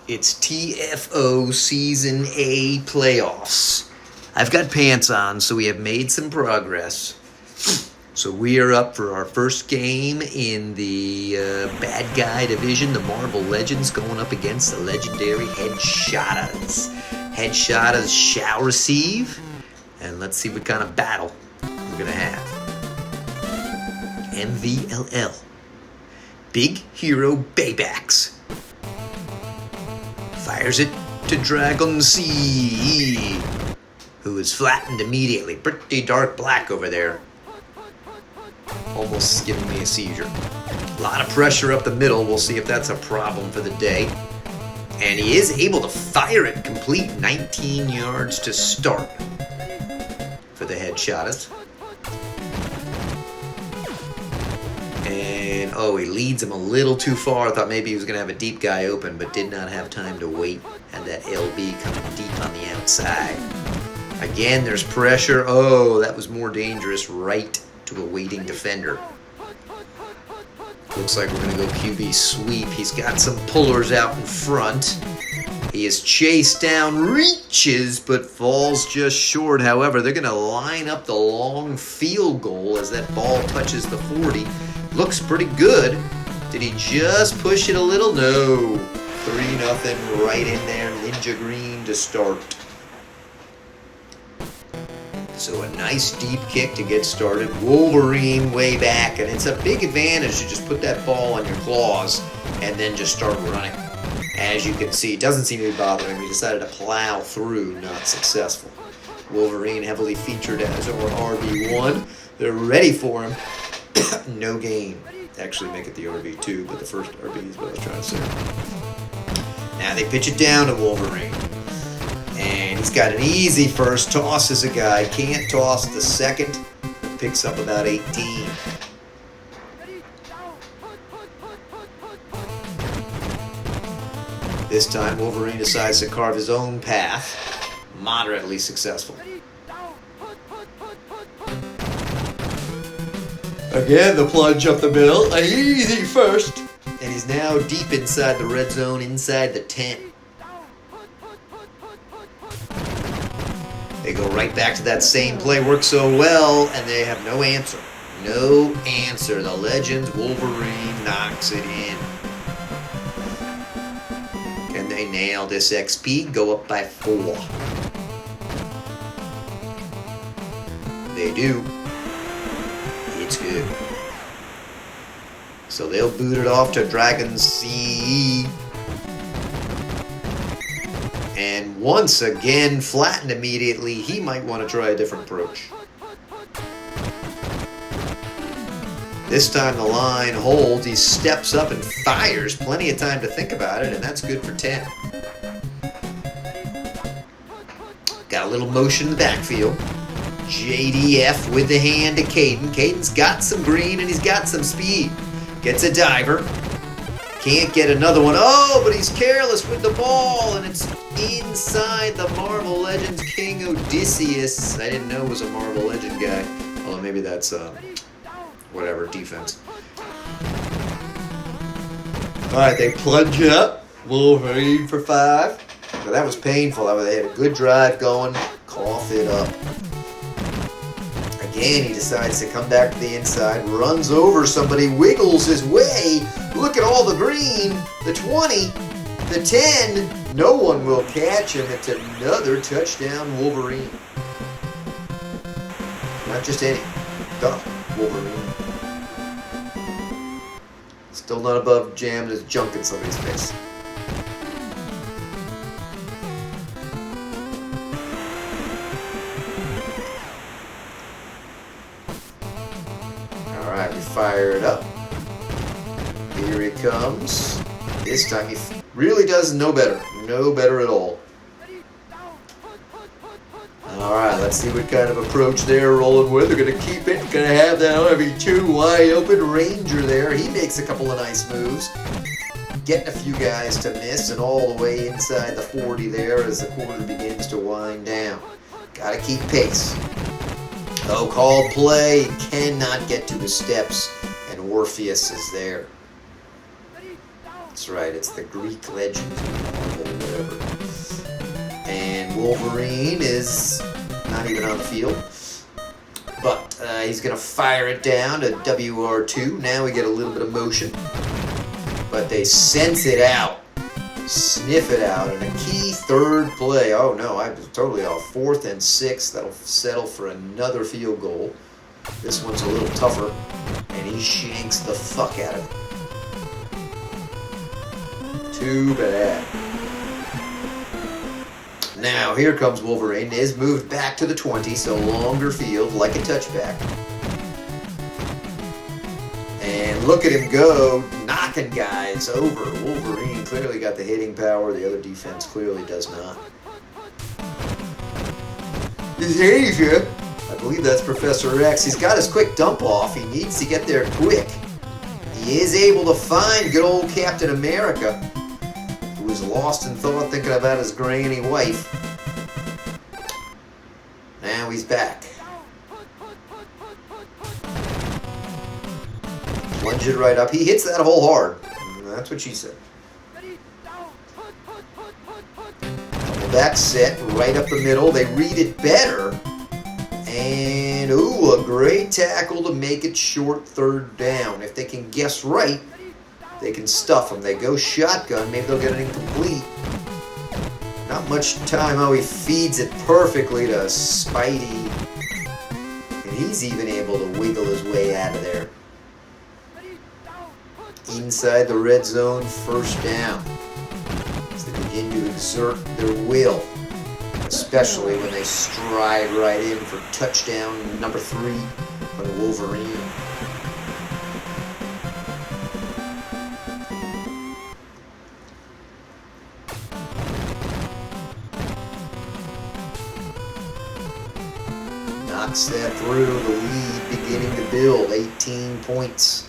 It's TFO Season A playoffs. I've got pants on, so we have made some progress. So we are up for our first game in the bad guy division, the Marvel Legends, going up against the legendary Headshotas. Headshotas shall receive, and let's see what kind of battle we're going to have. MVLL. Big Hero Baybacks. Fires it to Dragon C, who is flattened immediately. Pretty dark black over there. Almost giving me a seizure. A lot of pressure up the middle. We'll see if that's a problem for the day. And he is able to fire it complete. 19 yards to start for the Headshotas. And, he leads him a little too far. I thought maybe he was going to have a deep guy open, but did not have time to wait. Had that LB coming deep on the outside. Again, there's pressure. Oh, that was more dangerous. Right to a waiting defender. Looks like we're going to go QB sweep. He's got some pullers out in front. He is chased down, reaches, but falls just short. However, they're going to line up the long field goal as that ball touches the 40. Looks pretty good. Did he just push it a little? No. 3-0 right in there. Ninja green to start. So a nice deep kick to get started. Wolverine way back. And it's a big advantage to just put that ball on your claws and then just start running. As you can see, it doesn't seem to be bothering him. He decided to plow through, not successful. Wolverine heavily featured as our RB1. They're ready for him. No gain. Actually make it the RB2, but the first RB is what I was trying to say. Now they pitch it down to Wolverine. And he's got an easy first. Tosses a guy. Can't toss the second. Picks up about 18. This time Wolverine decides to carve his own path. Moderately successful. Again, the plunge up the middle. An easy first. And he's now deep inside the red zone, inside the 10. They go right back to that same play. Works so well, and they have no answer. No answer. The Legends, Wolverine knocks it in. Can they nail this XP? Go up by 4. They do. It's good. So they'll boot it off to Dragon C. And once again, flattened immediately. He might want to try a different approach. This time the line holds. He steps up and fires. Plenty of time to think about it, and that's good for 10. Got a little motion in the backfield. JDF with the hand to Caden. Caden's got some green and he's got some speed. Gets a diver. Can't get another one. Oh, but he's careless with the ball, and it's inside the Marvel Legends King Odysseus. I didn't know it was a Marvel Legend guy. Although maybe that's, whatever, defense. All right, they plunge up. Wolverine for 5. But that was painful. They had a good drive going. Cough it up. Again, he decides to come back to the inside, runs over somebody, wiggles his way. Look at all the green. The 20, the 10. No one will catch him. It's another touchdown, Wolverine. Not just any. The Wolverine. Still not above jamming his junk in somebody's face. Alright, we fire it up. Here he comes. This time he really does no better. No better at all. Alright, let's see what kind of approach they're rolling with. They're going to keep it. Going to have that RB2 wide open. Ranger there. He makes a couple of nice moves. Getting a few guys to miss, and all the way inside the 40 there as the quarter begins to wind down. Got to keep pace. So-called play. Cannot get to the steps, and Orpheus is there. That's right, it's the Greek legend, Marvel, whatever. And Wolverine is not even on the field. But he's going to fire it down to WR2. Now we get a little bit of motion. But they sense it out. Sniff it out. And a key third play. Oh, no, I was totally off. 4th and 6. That'll settle for another field goal. This one's a little tougher. And he shanks the fuck out of it. Too bad. Now, here comes Wolverine. Is moved back to the 20, so longer field, like a touchback. And look at him go, knocking guys over. Wolverine clearly got the hitting power. The other defense clearly does not. Is Asia? I believe that's Professor X. He's got his quick dump off. He needs to get there quick. He is able to find good old Captain America, who was lost in thought thinking about his granny wife. Now he's back. Plunge it right up. He hits that hole hard. That's what she said. Back set, right up the middle. They read it better. And, ooh, a great tackle to make it short 3rd down. If they can guess right, they can stuff them. They go shotgun. Maybe they'll get it incomplete. Not much time. Oh, he feeds it perfectly to Spidey. And he's even able to wiggle his way out of there. Inside the red zone, 1st down. As they begin to exert their will. Especially when they stride right in for touchdown number 3 for the Wolverine. Knocks that through, the lead beginning to build, 18 points.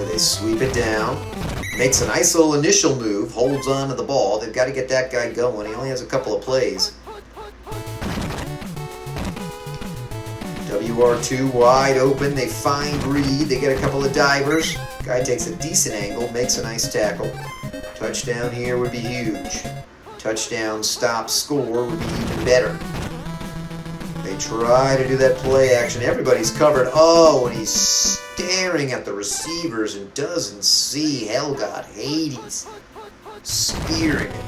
They sweep it down, makes a nice little initial move, holds on to the ball. They've got to get that guy going. He only has a couple of plays. WR2 wide open. They find Reed. They get a couple of divers. Guy takes a decent angle, makes a nice tackle. Touchdown here would be huge. Touchdown, stop, score would be even better. They try to do that play action. Everybody's covered. Oh, and he's staring at the receivers and doesn't see Helgot Hades. Spearing it.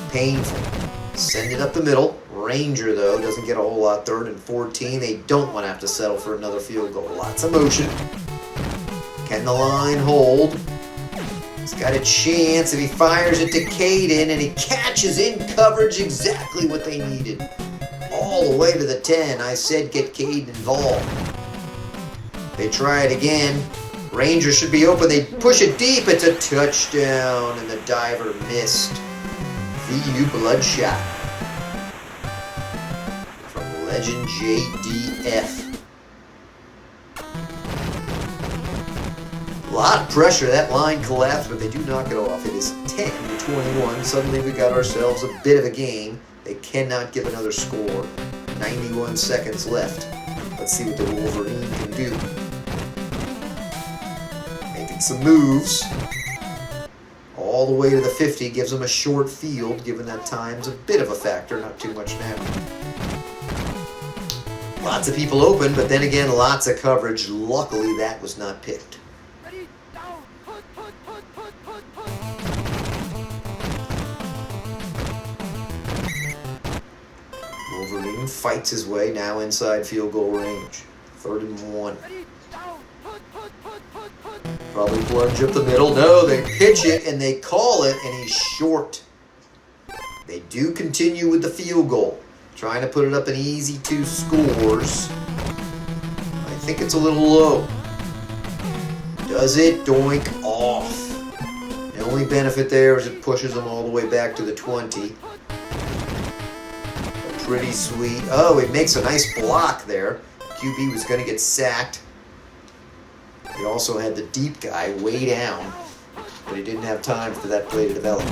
Painful. Send it up the middle. Ranger, though, doesn't get a whole lot. 3rd and 14. They don't want to have to settle for another field goal. Lots of motion. Can the line hold? He's got a chance if he fires it to Caden, and he catches in coverage exactly what they needed. All the way to the 10. I said get Caden involved. They try it again. Ranger should be open. They push it deep. It's a touchdown, and the diver missed. VU Bloodshot. From Legend JDF. A lot of pressure. That line collapsed, but they do knock it off. It is 10-21. Suddenly we got ourselves a bit of a game. They cannot give another score. 91 seconds left. Let's see what the Wolverine can do. Making some moves. All the way to the 50. Gives them a short field, given that time's a bit of a factor. Not too much now. Lots of people open, but then again, lots of coverage. Luckily, that was not picked. Wolverine fights his way now inside field goal range. 3rd and 1. Probably plunge up the middle. No, they pitch it and they call it, and he's short. They do continue with the field goal. Trying to put it up an easy 2 scores. I think it's a little low. Does it? Doink off. The only benefit there is it pushes them all the way back to the 20. Pretty sweet. Oh, it makes a nice block there. QB was going to get sacked. He also had the deep guy way down, but he didn't have time for that play to develop.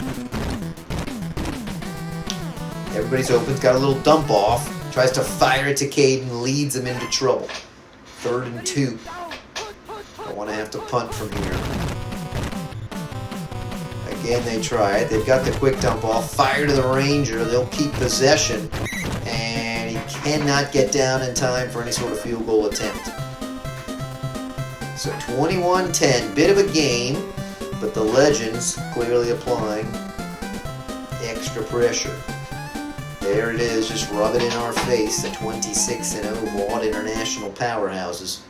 Everybody's open. Got a little dump off. Tries to fire it to Caden. Leads him into trouble. 3rd and 2. Don't want to have to punt from here. Again, they try it. They've got the quick dump off. Fire to the Ranger. They'll keep possession. And he cannot get down in time for any sort of field goal attempt. So 21-10. Bit of a game, but the Legends clearly applying extra pressure. There it is. Just rub it in our face. The 26-0 Vaught International powerhouses.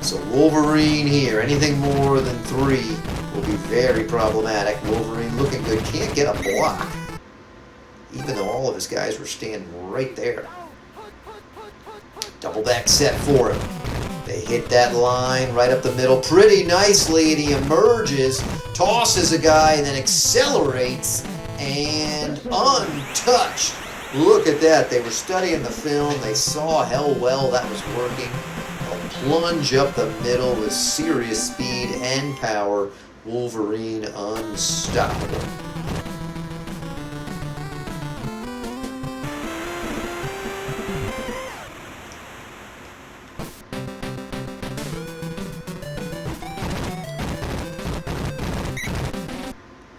So Wolverine here, anything more than 3 will be very problematic. Wolverine looking good, can't get a block, even though all of his guys were standing right there. Double back set for him. They hit that line right up the middle pretty nicely, and he emerges, tosses a guy, and then accelerates, and untouched. Look at that. They were studying the film. They saw how well that was working. Plunge up the middle with serious speed and power. Wolverine unstoppable.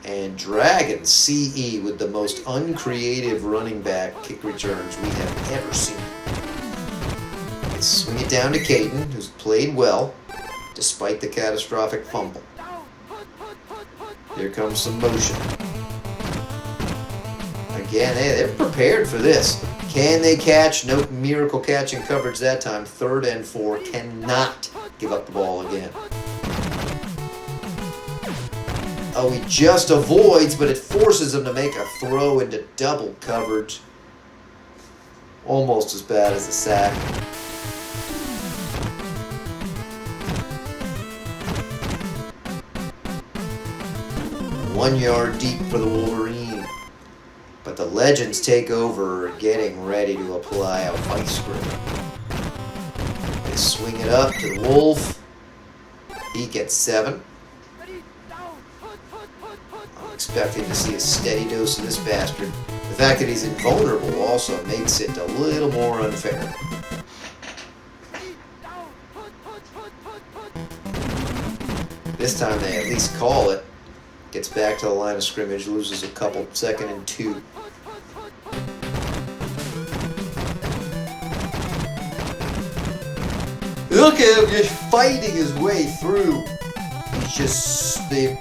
And Dragon CE with the most uncreative running back kick returns we have ever seen. They swing it down to Caden, who's played well, despite the catastrophic fumble. Here comes some motion. Again, they're prepared for this. Can they catch? No miracle catching coverage that time. 3rd and 4. Cannot give up the ball again. Oh, he just avoids, but it forces him to make a throw into double coverage. Almost as bad as a sack. 1 yard deep for the Wolverine. But the Legends take over, getting ready to apply a vice grip. They swing it up to the Wolf. He gets 7. I'm expecting to see a steady dose of this bastard. The fact that he's invulnerable also makes it a little more unfair. This time they at least call it. Gets back to the line of scrimmage, loses a couple, 2nd and 2. Look at him just fighting his way through. He's just the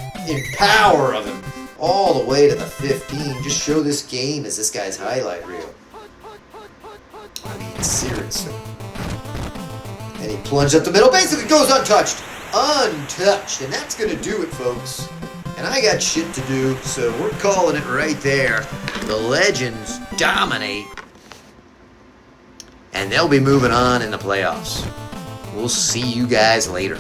power of him all the way to the 15. Just show this game as this guy's highlight reel. I mean, seriously. And he plunged up the middle, basically goes untouched. Untouched. And that's going to do it, folks. And I got shit to do, so we're calling it right there. The Legends dominate. And they'll be moving on in the playoffs. We'll see you guys later.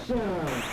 Touchdown!